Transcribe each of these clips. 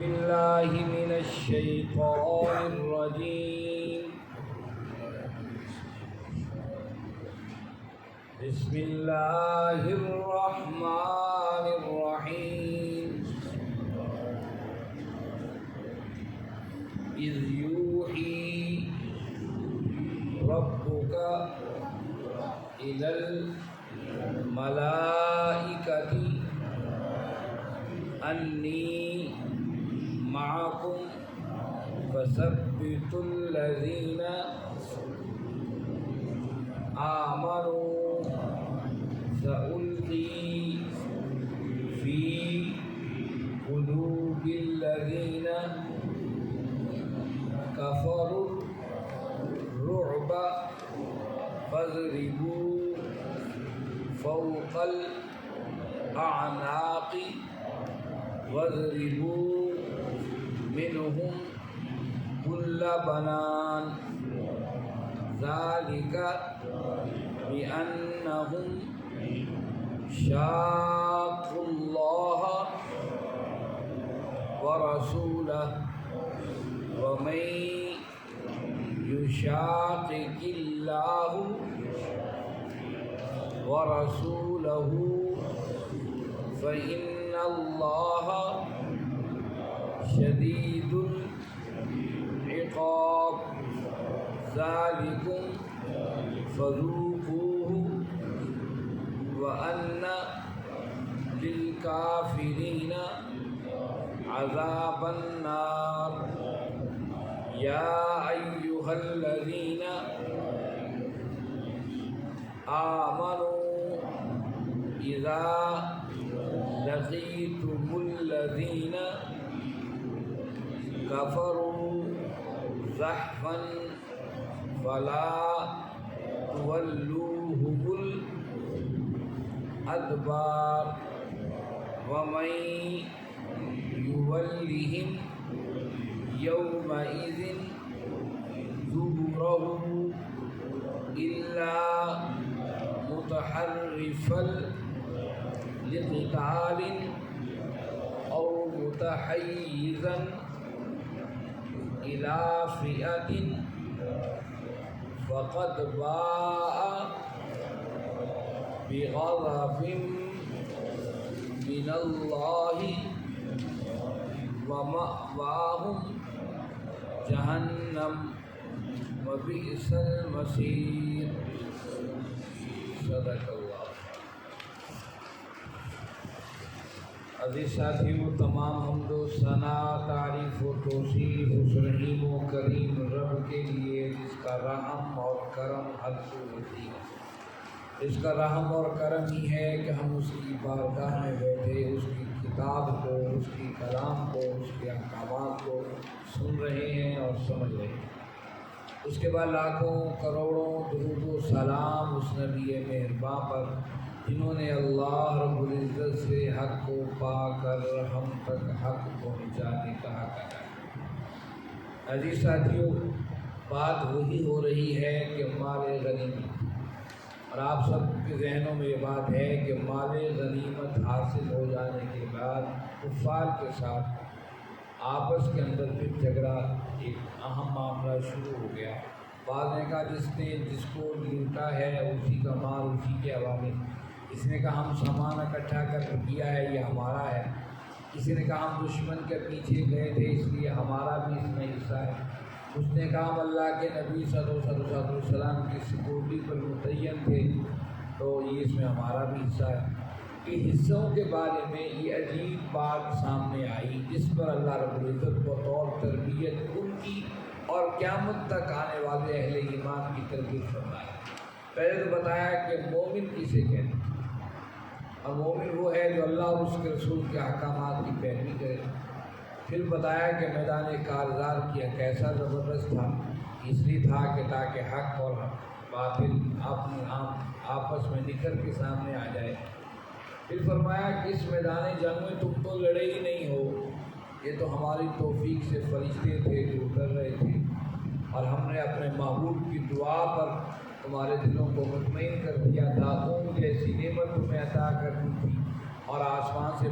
بالله من الشيطان الرجيم. بسم الله الرحمن الرحيم. إذ يوحي ربك إلى الملائكة أني معكم فثبتوا الذين آمنوا سألقي في قلوب الذين كفروا الرعب فاضربوا فوق الأعناق واضربوا منهم كل بنان ذلك بأنهم شاقوا الله ورسوله ومن يشاقق الله ورسوله فإن الله شدید العقاب ذالکم فذوقوہ وأن للکافرین عذاب النار. یا ایہا الذین آمنوا اذا لقیتم الذین كفروا زحفا فلا تولوهم الأدبار ومن يولهم يومئذ دبره إلا متحرفا لقتال أو متحيزا إلى فئة فقد باء بغضب من الله ومأواهم جهنم وبئس المصير. صدق اللہ. عزیز ساتھیو، تمام حمد و ثنا، تعریف و توصیف اس رحیم و کریم رب کے لیے جس کا رحم اور کرم حد سے ہوتی ہے. اس کا رحم اور کرم ہی ہے کہ ہم اس کی بارگاہ میں بیٹھے اس کی کتاب کو، اس کی کلام کو، اس کے احکامات کو سن رہے ہیں اور سمجھ رہے ہیں. اس کے بعد لاکھوں کروڑوں درود و سلام اس نبی مہرباں پر جنہوں نے اللہ رب العزت سے حق کو پا کر ہم تک حق پہنچانے کا حق ادا کیا. عزیز ساتھیوں، بات وہی ہو رہی ہے کہ مال غنیمت، اور آپ سب کے ذہنوں میں یہ بات ہے کہ مال غنیمت حاصل ہو جانے کے بعد کفار کے ساتھ آپس کے اندر پھر جھگڑا، ایک اہم معاملہ شروع ہو گیا. بعض نے کہا جس کو لوٹا ہے اسی کا مال اسی کے حوالے. کسی نے کہا ہم سامان اکٹھا کر کیا ہے یہ ہمارا ہے. کسی نے کہا ہم دشمن کے پیچھے گئے تھے اس لیے ہمارا بھی اس میں حصہ ہے. اس نے کہا ہم اللہ کے نبی صلی اللہ علیہ وسلم کی سکیورٹی پر متعین تھے تو یہ اس میں ہمارا بھی حصہ ہے. کہ حصوں کے بارے میں یہ عجیب بات سامنے آئی جس پر اللہ رب العزت بطور تربیت ان کی اور قیامت تک آنے والے اہل ایمان کی تربیت فرمائی. پہلے تو بتایا کہ مومن کسے کہتے ہیں، اور مومن وہ ہے جو اللہ اور اس کے رسول کے احکامات کی پیروی کرے. پھر بتایا کہ میدان کارزار کیا کیسا زبردست تھا، اس لیے تھا کہ تاکہ حق اور باطل آپس میں نکھر کے سامنے آ جائے. پھر فرمایا کہ اس میدان جنگ میں تم تو لڑے ہی نہیں ہو، یہ تو ہماری توفیق سے فرشتے تھے جو اتر رہے تھے، اور ہم نے اپنے محبوب کی دعا پر تمہارے دلوں کو مطمئن کر دیا تھا، اون جیسی نعمت تمہیں عطا کرنی تھی، اور آسمان سے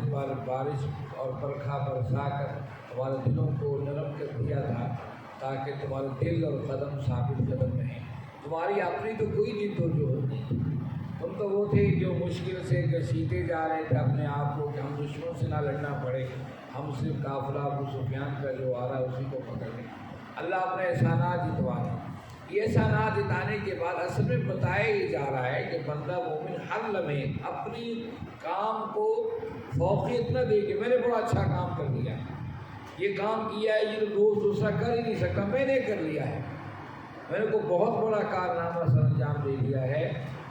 بارش اور برکھا برسا کر تمہارے دلوں کو نرم کر دیا تھا تاکہ تمہارے دل اور قدم ثابت قدم رہیں۔ تمہاری اپنی تو کوئی جد و جہد نہیں، تم تو وہ تھے جو مشکل سے گھسیٹے جا رہے تھے اپنے آپ کو کہ ہم دشمنوں سے نہ لڑنا پڑے، ہم صرف قافلہ ابو سفیان کا جو آ رہا ہے اسی کو پکڑ لیں۔ اللہ اپنے احسانات جتوا رہے ہیں۔ یہ احسانات جتانے کے بعد اصل میں بتایا یہ جا رہا ہے کہ بندہ مومن ہر لمحے اپنی کام کو فوقیت نہ دے کہ میں نے بڑا اچھا کام کر لیا، یہ کام کیا ہے یہ دوست دوسرا کر ہی نہیں سکتا، میں نے کر لیا ہے، میں نے کو بہت بڑا کارنامہ سر انجام دے دیا ہے۔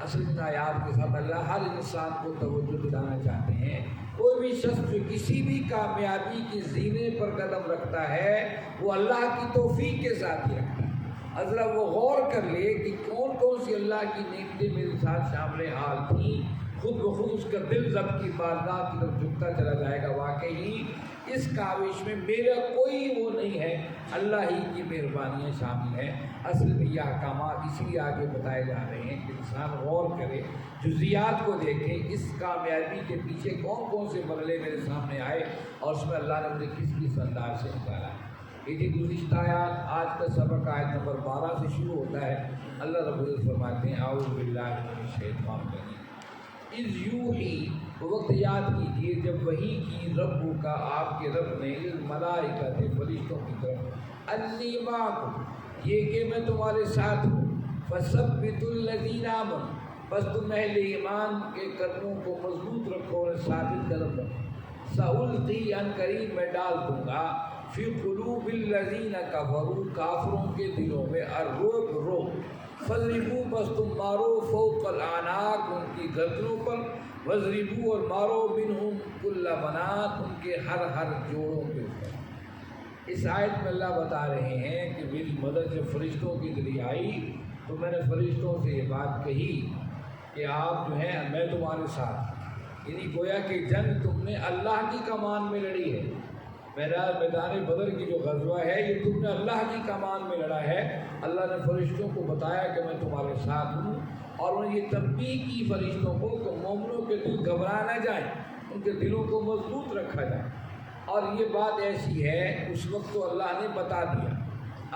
اصل ان آیات کے ساتھ اللہ ہر انسان کو توجہ دلانا چاہتے ہیں۔ کوئی بھی شخص جو کسی بھی کامیابی کی زینے پر قدم رکھتا ہے وہ اللہ کی توفیق کے ساتھ ہی رکھتا ہے۔ ذرا وہ غور کر لے کہ کون کون سی اللہ کی نعمتیں میرے ساتھ شامل حال تھیں، خود بخود اس کا دل ضبط کی بارگاہ کی طرف جھکتا چلا جائے گا۔ واقعی اس کاوش میں میرا کوئی وہ نہیں ہے، اللہ ہی کی مہربانیاں شامل ہیں۔ اصل میں یہ احکامات اسی لیے آگے بتائے جا رہے ہیں کہ انسان غور کرے، جزیات کو دیکھے، اس کامیابی کے پیچھے کون کون سے مرحلے میرے سامنے آئے اور اس میں اللہ نے مجھے کس کس انداز سے نکالا ہے۔ یہ تھی گزشتہ آیات۔ آج کا سبق آیت نمبر 12 سے شروع ہوتا ہے۔ اللہ رب العزت فرماتے ہیں اعوذ باللہ من الشیطان الرجیم اذ یوحی، وقت یاد کیجیے جب وحی کی رب کا آپ کے رب نے الملائکہ تھے فرشتوں کی طرف، انی معکم، یہ کہ میں تمہارے ساتھ ہوں، فثبتوا الذین آمنوا، بس تم اہل ایمان کے قدموں کو مضبوط رکھو اور ثابت قدم رکھو، سألقی ان قریب میں ڈال دوں گا، فی قلوب الذین کفروا، کافروں کے دلوں میں، الرعب، رعب، فضربوا، بس تم مارو، فوق الاعناق، ان کی گردنوں پر، وضربوا، اور مارو، منہم کل بنات، ان کے ہر ہر جوڑوں کے اوپر۔ اس آیت میں اللہ بتا رہے ہیں کہ میری مدد جب فرشتوں کی ذریعے آئی تو میں نے فرشتوں سے یہ بات کہی کہ آپ جو ہیں میں تمہارے ساتھ، یعنی گویا کہ جنگ تم نے اللہ کی کمان میں لڑی ہے، میرا میدان بدر کی جو غزوہ ہے یہ تم نے اللہ کی کمان میں لڑا ہے۔ اللہ نے فرشتوں کو بتایا کہ میں تمہارے ساتھ ہوں، اور انہوں نے یہ تنبیہ کی فرشتوں کو کہ مومنوں کے دل گھبرا نہ جائیں، ان کے دلوں کو مضبوط رکھا جائے۔ اور یہ بات ایسی ہے اس وقت تو اللہ نے بتا دیا،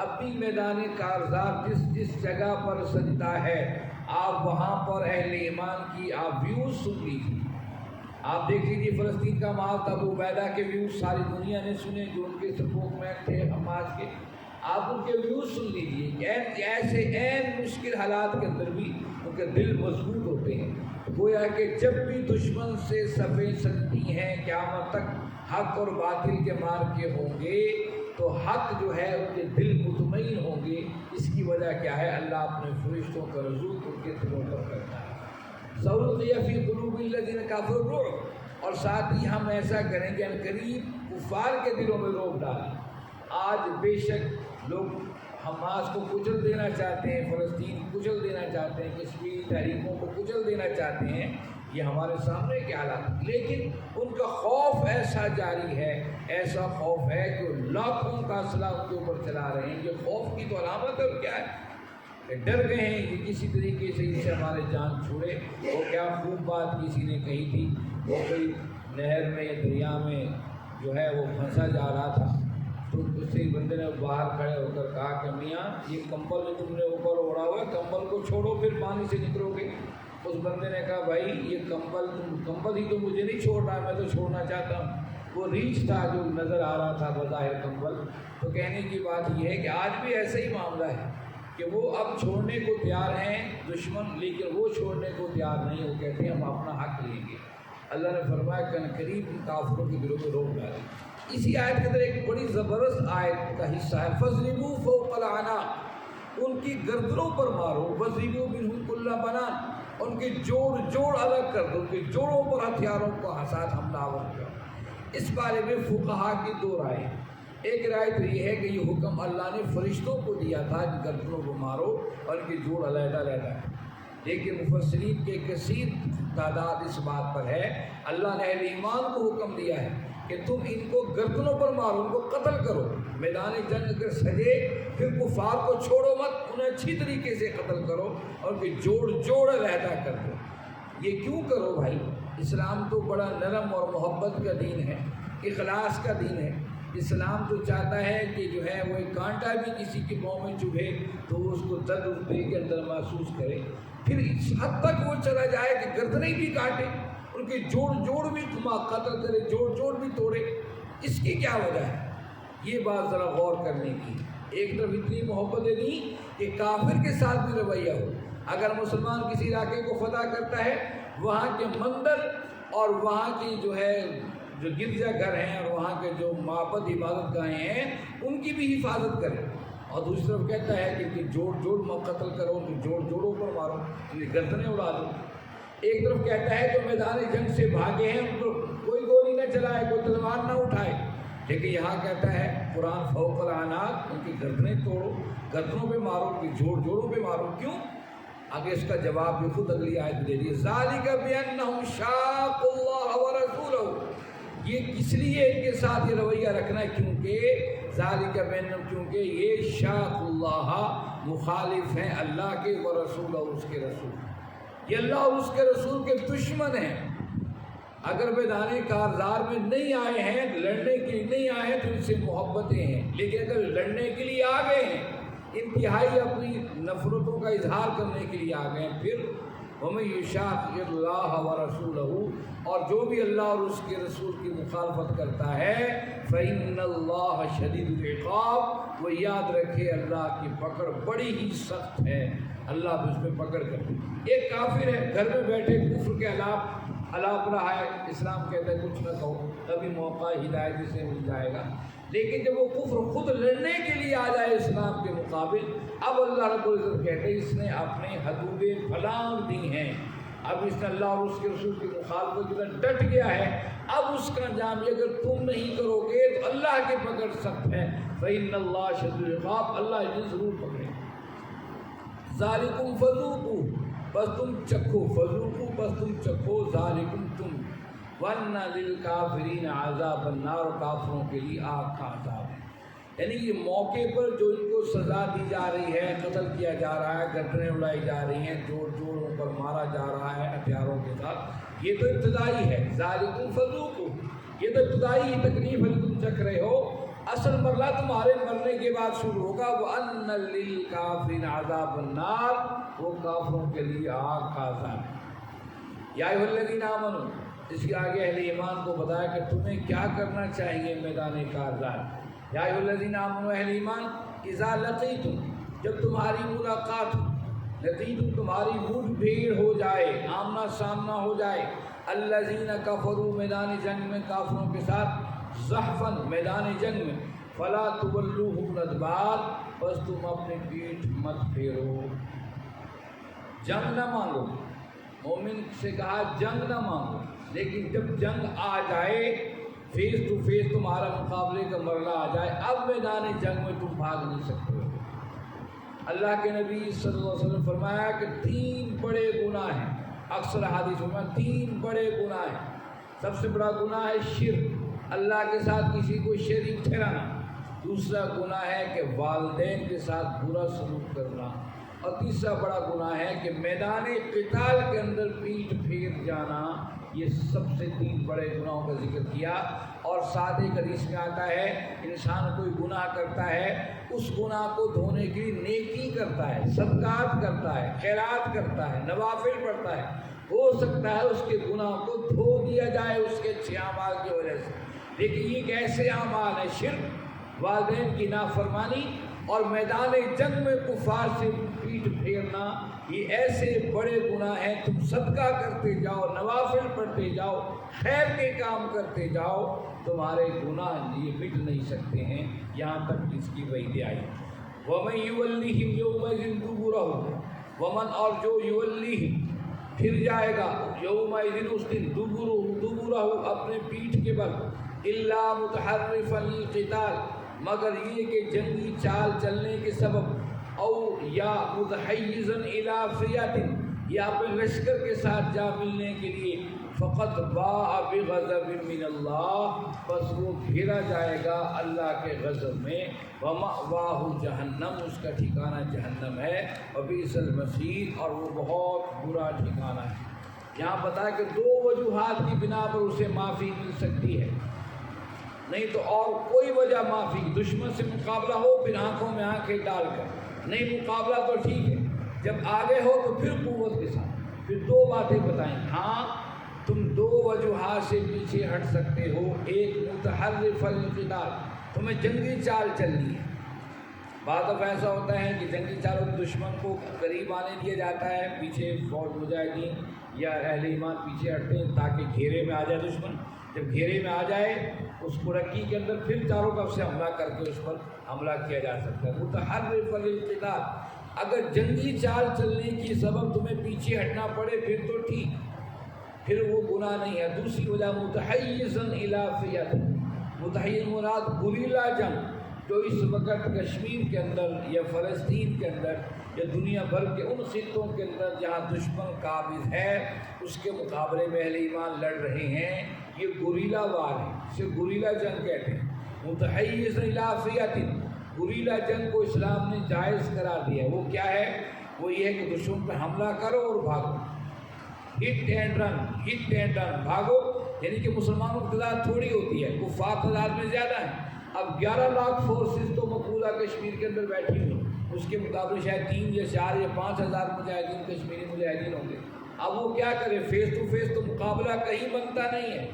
اب بھی میدان کارزار جس جس جگہ پر سجدہ ہے آپ وہاں پر اہل ایمان کی آپ ویوز سن لیجیے۔ آپ دیکھ لیجیے فلسطین کا مال تھا، ابو عبیدہ کے ویوز ساری دنیا نے سنے جو ان کے سپورٹ مین تھے حماس کے، آپ ان کے ویوز سن لیجیے کہ ایسے عین مشکل حالات کے اندر بھی ان کے دل مضبوط ہوتے ہیں۔ گویا کہ جب بھی دشمن سے صفیں سجتی ہیں قیامت تک حق اور باطل کے مار کے ہوں گے تو حق جو ہے ان کے دل مطمئن ہوں گے۔ اس کی وجہ کیا ہے؟ اللہ اپنے فرشتوں کا رجوع ان کے دلوں پر کرتا ہے۔ سألقی فی قلوب الذین کفروا الرعب، اور ساتھ ہی ہم ایسا کریں کہ عنقریب کفار کے دلوں میں رعب ڈالیں۔ آج بے شک لوگ حماس کو کچل دینا چاہتے ہیں، فلسطین کو کچل دینا چاہتے ہیں، کشمیری تحریکوں کو کچل دینا چاہتے ہیں، یہ ہمارے سامنے کے حالات، لیکن ان کا خوف ایسا جاری ہے، ایسا خوف ہے کہ لاکھوں کا اسلحہ ان کے اوپر چلا رہے ہیں۔ یہ خوف کی تو علامت ہے، اور کیا ہے کہ ڈر گئے ہیں کہ کسی طریقے سے ان سے ہمارے جان چھوڑے۔ وہ کیا خوب بات کسی نے کہی تھی، وہ کوئی نہر میں یا دریا میں جو ہے وہ پھنسا جا رہا تھا، تو اس سے بندے نے باہر کھڑے ہو کر کہا کہ میاں یہ کمبل جو تم نے اوپر اوڑھا ہوا ہے کمبل کو چھوڑو پھر پانی سے نکلو گے۔ اس بندے نے کہا بھائی یہ کمبل ہی تو مجھے نہیں چھوڑ رہا ہے، میں تو چھوڑنا چاہتا ہوں۔ وہ ریچھ تھا جو نظر آ رہا تھا بظاہر کمبل۔ تو کہنے کی بات یہ ہے کہ آج بھی ایسا ہی معاملہ ہے کہ وہ اب چھوڑنے کو تیار ہیں دشمن، لیکن وہ چھوڑنے کو تیار نہیں، وہ کہتے ہیں ہم اپنا حق لیں گے۔ اللہ نے فرمایا کہ قریب کافروں کے دلوں میں روک ڈالے۔ اسی آیت کے اندر ایک بڑی زبردست آیت کا حصہ ہے، فَاضْرِبُوا فَوْقَ الْأَعْنَاقِ، ان کی گردنوں پر مارو، وَاضْرِبُوا مِنْهُمْ كُلَّ بَنَانٍ، ان کے جوڑ الگ کر دو، ان کے جوڑوں پر ہتھیاروں کو ساتھ حملہ آور کرو۔ اس بارے میں فقہا کی دو رائے ہیں۔ ایک رائے تو یہ ہے کہ یہ حکم اللہ نے فرشتوں کو دیا تھا کہ گردنوں کو مارو اور ان کے جوڑ علیحدہ علیحدہ، لیکن مفسرین کے کثیر تعداد اس بات پر ہے اللہ نے اہل ایمان کو حکم دیا ہے کہ تم ان کو گردنوں پر مارو، ان کو قتل کرو۔ میدان جنگ اگر سجے پھر کفار کو چھوڑو مت، انہیں اچھی طریقے سے قتل کرو اور ان کے جوڑ علیحدہ کر دو۔ یہ کیوں کرو بھائی؟ اسلام تو بڑا نرم اور محبت کا دین ہے، اخلاص کا دین ہے۔ اسلام تو چاہتا ہے کہ جو ہے وہ ایک کانٹا بھی کسی کے پاؤں میں چبھے تو اس کو درد اس دل کے اندر محسوس کرے، پھر اس حد تک وہ چلا جائے کہ گردنیں بھی کاٹے، ان کے جوڑ بھی قتل کرے، جوڑ بھی توڑے۔ اس کی کیا وجہ ہے؟ یہ بات ذرا غور کرنے کی۔ ایک طرف اتنی محبتیں نہیں کہ کافر کے ساتھ بھی رویہ ہو۔ اگر مسلمان کسی علاقے کو فتح کرتا ہے، وہاں کے مندر اور وہاں کی جو گرجا گھر ہیں اور وہاں کے جو معبد عبادت گاہیں ہیں ان کی بھی حفاظت کرے، اور دوسری طرف کہتا ہے کہ جوڑ قتل کرو، ان کے جوڑوں پر مارو، ان کی گردنیں اڑا دو۔ ایک طرف کہتا ہے جو میدان جنگ سے بھاگے ہیں ان پر کوئی گولی نہ چلائے، کوئی تلوار نہ اٹھائے، لیکن یہاں کہتا ہے قرآن فوق الاعناق، ان کی گردنیں توڑو، گردنوں پہ مارو، ان کے جوڑوں پہ مارو۔ کیوں؟ آگے اس کا جواب بھی خود اگلی آیت میں دے دی، ذالک بانہم شاقوا اللہ ورسولہ۔ یہ کس لیے ان کے ساتھ یہ رویہ رکھنا ہے؟ کیونکہ یہ شاق اللہ، مخالف ہیں اللہ کے، ورسولہ، اس کے رسول، یہ اللہ اور اس کے رسول کے دشمن ہیں۔ اگر میدان کارزار میں نہیں آئے ہیں، لڑنے کے لیے نہیں آئے ہیں تو ان سے محبتیں ہیں، لیکن اگر لڑنے کے لیے آ گئے ہیں، انتہائی اپنی نفرتوں کا اظہار کرنے کے لیے آ گئے ہیں، پھر وَمَن يُشَاقِقِ اللَّهَ وَرَسُولَهُ، اور جو بھی اللہ اور اس کے رسول کی مخالفت کرتا ہے، فَإِنَّ اللَّهَ شَدِيدُ الْعِقَابِ، وہ یاد رکھے اللہ کی پکڑ بڑی ہی سخت ہے، اللہ بھی اس میں پکڑ کرے۔ ایک کافر ہے، گھر میں بیٹھے کفر کے الاپ رہا ہے، اسلام کہتا ہے کچھ نہ کہو، تبھی موقع ہدایت سے مل جائے گا، لیکن جب وہ کفر خود لڑنے کے لیے آ جائے اسلام کے مقابل، اب اللہ رب العزت کہتے ہیں اس نے اپنے حدود پھلانگ دی ہیں، اب اس نے اللہ اور اس کے رسول کی مخالفت کی طرح ڈٹ گیا ہے، اب اس کا انجام یہ اگر تم نہیں کرو گے تو اللہ کی پکڑ سخت ہے، فإن اللہ شدید العقاب، اللہ انہیں ضرور پکڑے۔ ذالکم فذوقوا، بس تم چکھو، فذوقوا بس تم چکھو، ذالکم تم، وَأَنَّ لِلْكَافِرِينَ عَذَابَ النَّارِ، کافروں کے لیے آگ کا عذاب ہے۔ یعنی یہ موقع پر جو ان کو سزا دی جا رہی ہے، قتل کیا جا رہا ہے، گردنیں اڑائی جا رہی ہیں، جوڑوں پر مارا جا رہا ہے ہتھیاروں کے ساتھ، یہ تو ابتدائی ہے، ذالکم فذوقوا، یہ تو ابتدائی تکلیف ہے تم چکھ رہے ہو، اصل مرحلہ تمہارے مرنے کے بعد شروع ہوگا، وَأَنَّ لِلْكَافِرِينَ عَذَابَ النَّارِ، وہ کافروں کے لیے آگ کا عذاب ہے۔ یا ایھا الذین آمنوا، اس کے آگے اہل ایمان کو بتایا کہ تمہیں کیا کرنا چاہیے میدان کارزار۔ یا ایھا الذین آمنوا، اہل ایمان، اذا لقیتم، جب تمہاری ملاقات ہو، لقیتم تمہاری مٹھ بھیڑ ہو جائے، آمنا سامنا ہو جائے، الذین کفروا، میدان جنگ میں کافروں کے ساتھ، زحفاً، میدان جنگ میں، فلا تولوہم الادبار، بس تم اپنی پیٹھ مت پھیرو، جنگ نہ مانگو، مومن سے کہا جنگ نہ مانگو، لیکن جب جنگ آ جائے، فیس ٹو فیس تمہارا مقابلے کا مرحلہ آ جائے، اب میدان جنگ میں تم بھاگ نہیں سکتے ہو۔ اللہ کے نبی صلی اللہ علیہ وسلم فرمایا کہ 3 بڑے گناہ ہیں، اکثر حدیثوں میں 3 بڑے گناہ ہیں۔ سب سے بڑا گناہ ہے شرک، اللہ کے ساتھ کسی کو شریک ٹھہرانا، دوسرا گناہ ہے کہ والدین کے ساتھ برا سلوک کرنا، اور تیسرا بڑا گناہ ہے کہ میدان قتال کے اندر پیٹھ پھیر جانا۔ یہ سب سے 3 بڑے گناہوں کا ذکر کیا، اور ساتھ ایک حدیث میں آتا ہے انسان کوئی گناہ کرتا ہے، اس گناہ کو دھونے کے لیے نیکی کرتا ہے، صدقات کرتا ہے، خیرات کرتا ہے، نوافل پڑھتا ہے، ہو سکتا ہے اس کے گناہ کو دھو دیا جائے اس کے اچھے اعمال کی وجہ سے، لیکن یہ ایک ایسے اعمال ہے، شرک، والدین کی نافرمانی اور میدان جنگ میں کفار سے پیٹھ پھیرنا، یہ ایسے بڑے گناہ ہیں۔ تم صدقہ کرتے جاؤ، نوافل پڑھتے جاؤ، خیر کے کام کرتے جاؤ، تمہارے گناہ یہ مٹ نہیں سکتے ہیں، یہاں تک اس کی وعید آئی۔ وَمَن يُوَلِّهِمْ يَوْمَئِذٍ دُبُرَهُ، ومن اور جو یولیہم پھر جائے گا، یومئذ اس دن، دبرہ اپنے پیٹھ کے بل، الا متحرفا للقتال، مگر یہ کہ جنگی چال چلنے کے سبب، او یا متحیزا الی فئۃ، یا اپنے لشکر کے ساتھ جا ملنے کے لیے، فقط باء بغضب من اللہ، بس وہ گھیرا جائے گا اللہ کے غضب میں، ومأواہ جہنم، اس کا ٹھکانہ جہنم ہے، وبئس المصیر، اور وہ بہت برا ٹھکانہ ہے۔ یہاں بتا کہ 2 وجوہات کی بنا پر اسے معافی مل سکتی ہے، نہیں تو اور کوئی وجہ معافی، دشمن سے مقابلہ ہو پھر آنکھوں میں آنکھیں ڈال کر، نہیں مقابلہ تو ٹھیک ہے، جب آگے ہو تو پھر قوت کے ساتھ، پھر 2 باتیں بتائیں۔ ہاں تم 2 وجوہات سے پیچھے ہٹ سکتے ہو، ایک متحرف القتال، تمہیں جنگی چال چلنی ہے۔ بعض دفعہ ایسا ہوتا ہے کہ جنگی چالوں دشمن کو قریب آنے دیا جاتا ہے، پیچھے فوج مجاہدین یا اہل ایمان پیچھے ہٹتے ہیں تاکہ گھیرے میں آ جائے دشمن، جب گھیرے میں آ جائے اس مرکی کے اندر پھر چاروں طرف سے حملہ کر کے اس پر حملہ کیا جا سکتا ہے۔ متحرف القتال، اگر جنگی چال چلنے کی سبب تمہیں پیچھے ہٹنا پڑے پھر تو ٹھیک، پھر وہ گناہ نہیں ہے۔ دوسری وجہ متحیزا الی فئۃ، متحیز مراد گریلا جنگ، جو اس وقت کشمیر کے اندر یا فلسطین کے اندر یا دنیا بھر کے ان خطوں کے اندر جہاں دشمن قابض ہے اس کے مقابلے میں اہل ایمان لڑ رہے ہیں، یہ گریلا وار ہے، اسے گریلا جنگ کہتے ہیں۔ متحیز الی فئۃ، گریلا جنگ کو اسلام نے جائز قرار دیا ہے۔ وہ کیا ہے؟ وہ یہ ہے کہ دشمن پہ حملہ کرو اور بھاگو، hit and run, hit and run, بھاگو، یعنی کہ مسلمانوں کی تعداد تھوڑی ہوتی ہے، کفار تعداد میں زیادہ ہیں۔ اب 11 لاکھ فورسز تو مقبوضہ کشمیر کے اندر بیٹھی ہوئی، اس کے مقابلے شاید 3 یا 4 یا 5 ہزار مجاہدین کشمیری مجاہدین ہوں گے۔ اب وہ کیا کرے؟ فیس ٹو فیس تو مقابلہ کہیں بنتا نہیں ہے،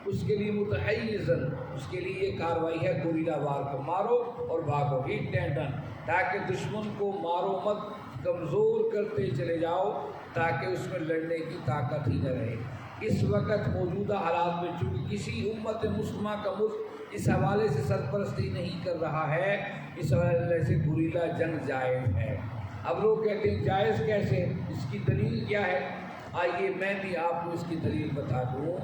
اس کے لیے متحیزاً، اس کے لیے یہ کاروائی ہے گوریلا وار کو، مارو اور بھاگو، ہٹ اینڈ رن، تاکہ دشمن کو مارو مت، کمزور کرتے چلے جاؤ تاکہ اس میں لڑنے کی طاقت ہی نہ رہے۔ اس وقت موجودہ حالات میں چونکہ کسی امت مسلمہ کا ملک اس حوالے سے سرپرستی نہیں کر رہا ہے، اس حوالے سے گریلا جنگ جائز ہے۔ اب لوگ کہتے ہیں جائز کیسے، اس کی دلیل کیا ہے؟ آئیے میں بھی آپ کو اس کی دلیل بتا دوں۔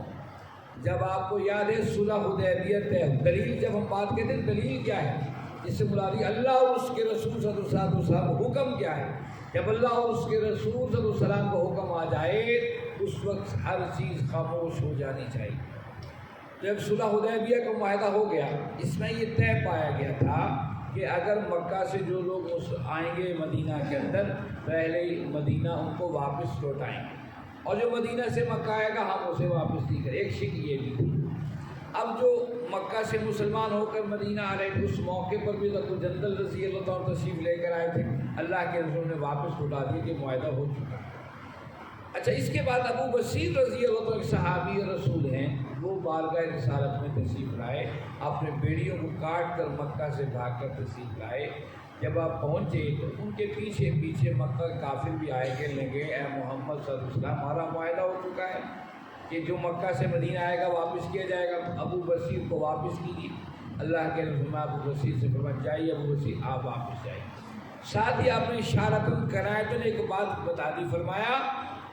جب آپ کو یاد ہے صلح حدیبیہ طے، دلیل جب ہم بات کہتے ہیں دلیل کیا ہے، اس سے مراد اللہ اور اس کے رسول صلی اللہ علیہ وسلم، حکم کیا ہے؟ جب اللہ اور اس کے رسول صلی اللہ علیہ وسلم کا حکم آ جائے اس وقت ہر چیز خاموش ہو جانی چاہیے۔ جب صلح حدیبیہ کا معاہدہ ہو گیا، اس میں یہ طے پایا گیا تھا کہ اگر مکہ سے جو لوگ آئیں گے مدینہ کے اندر، پہلے مدینہ ان کو واپس لوٹائیں گے، اور جو مدینہ سے مکہ آئے گا ہم اسے واپس نہیں کریں۔ ایک شک یہ بھی تھی۔ اب جو مکہ سے مسلمان ہو کر مدینہ آ رہے تھے اس موقع پر بھی ابو جندل رضی اللہ عنہ تشریف لے کر آئے تھے، اللہ کے رسول نے واپس لوٹا دیا کہ معاہدہ ہو چکا۔ اچھا، اس کے بعد ابو بصیر رضی اللہ عنہ صحابی رسول ہیں، وہ بارگاہ رسالت میں تشریف لائے، اپنے بیڑیوں کو کاٹ کر مکہ سے بھاگ کر تشریف لائے۔ جب آپ پہنچے تو ان کے پیچھے پیچھے مکہ کے کافر بھی آئے کہ لگے اے محمد صلی اللہ علیہ وسلم، ہمارا معاہدہ ہو چکا ہے کہ جو مکہ سے مدینہ آئے گا واپس کیا جائے گا، ابو بصیر کو واپس کیجیے۔ اللہ کے رسول ابو بصیر سے فرمایا جائیے ابو بصیر آپ واپس جائیے۔ ساتھ ہی آپ نے اشارتاً کنایتاً ایک بات بتا دی، فرمایا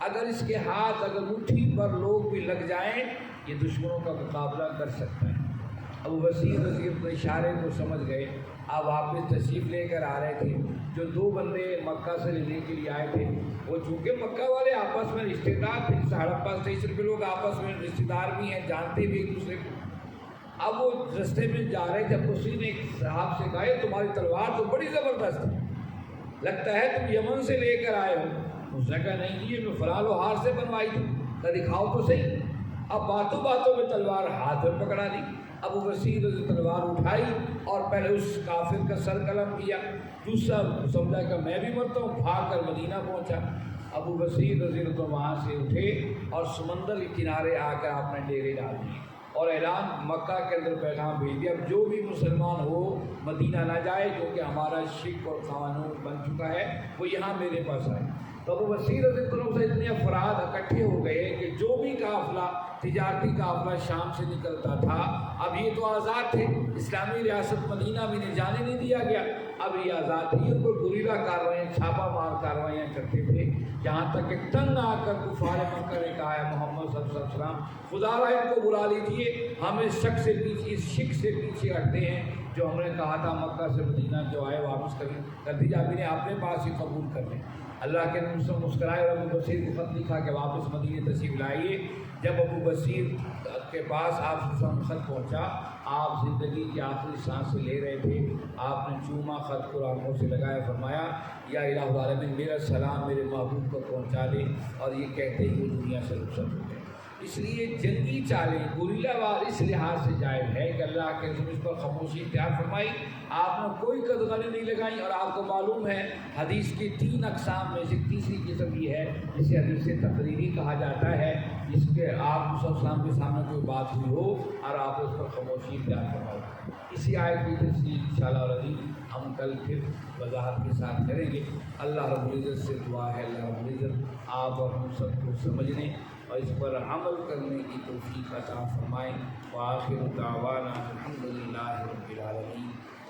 اگر اس کے ہاتھ اگر مٹھی پر لوگ بھی لگ جائیں یہ دشمنوں کا مقابلہ کر سکتا ہے۔ ابو بصیر رضی اللہ اشارے کو سمجھ گئے، آپ واپس تشریف لے کر آ رہے تھے۔ جو 2 بندے مکہ سے لینے کے لیے آئے تھے وہ چونکہ مکہ والے آپس میں رشتے دار تھے، ہڑپا اسٹیشن پہ لوگ آپس میں رشتے دار بھی ہیں، جانتے بھی ایک دوسرے کو۔ اب وہ رستے میں جا رہے تھے، اب اسی نے ایک صاحب سے کہا تمہاری تلوار تو بڑی زبردست ہے، لگتا ہے تم یمن سے لے کر آئے ہو۔ اس نے کہا نہیں جی میں فلاں لوہار سے بنوائی تھی، کہا دکھاؤ تو صحیح۔ اب باتوں باتوں میں تلوار ہاتھ میں پکڑا دی، ابو بصیر نے تلوار اٹھائی اور پہلے اس کافر کا سر قلم کیا، دوسرا سمجھا کہ میں بھی مرتا ہوں، بھاگ کر مدینہ پہنچا۔ ابو بصیر رضی اللہ عنہ وہاں سے اٹھے اور سمندر کے کنارے آ کر آپ نے ڈیرے ڈال دیے اور اعلان مکہ کے اندر پیغام بھیج دیا اب جو بھی مسلمان ہو مدینہ نہ جائے کیونکہ ہمارا شک اور قانون بن چکا ہے، وہ یہاں میرے پاس آئے۔ تو ابو بصیر رضی اللہ عنہ سے اتنے افراد اکٹھے ہو گئے کہ جو بھی قافلہ تجارتی قافلہ شام سے نکلتا تھا، اب یہ تو آزاد تھے، اسلامی ریاست مدینہ میں انہیں جانے نہیں دیا گیا، اب یہ آزاد تھی، ان پر گریلا کاروائیاں چھاپہ مار کاروائیاں کرتے تھے، یہاں تک کہ تنگ آ کر کفار مکہ نے کہا ہے محمد صلی اللہ علیہ وسلم خدا را ان کو بلا لیجیے، ہم اس شک سے پیچھے ہٹتے ہیں جو ہم نے کہا تھا مکہ سے مدینہ جو آئے واپس کر دیجیے، اب انہیں اپنے پاس ہی قبول کر لیں۔ اللہ کے نبی سے مسکرائے اور ابو بصیر کو خط لکھا کہ واپس مدینہ تشریف لائیے جب ابو بصیر کے پاس آپ سے خط پہنچا، آپ زندگی کی آخری سانسیں لے رہے تھے، آپ نے چوما خط کو آنکھوں سے لگایا، فرمایا یا الہ العالمین میرا سلام میرے محبوب کو پہنچا دے، اور یہ کہتے ہی وہ دنیا سے رخصت ہو گئے۔ اس لیے جنگی چالیں گوریلا وار اس لحاظ سے جائز ہے کہ اللہ کے رسول اس پر خاموشی اختیار فرمائی، آپ نے کوئی قدغنیں نہیں لگائیں، اور آپ کو معلوم ہے حدیث کی 3 اقسام میں سے تیسری قسم یہ ہے جسے حدیث تقریری کہا جاتا ہے، جس کے آپ صلی اللہ علیہ وسلم کے سامنے کوئی بات ہوئی ہو اور آپ اس پر خاموشی اختیار فرمائی۔ اسی آیت کی تفصیل انشاءاللہ العزیز ہم کل پھر وضاحت کے ساتھ کریں گے۔ اللہ رب العزت سے دعا ہے اللہ رب العزت آپ اور ہم سب کو سمجھنے اور اس پر عمل کرنے کی توفیق عطا فرمائیں۔ وآخر دعوانا الحمدللہ رب العالمین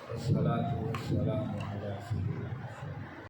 والصلاۃ والسلام علی سیدنا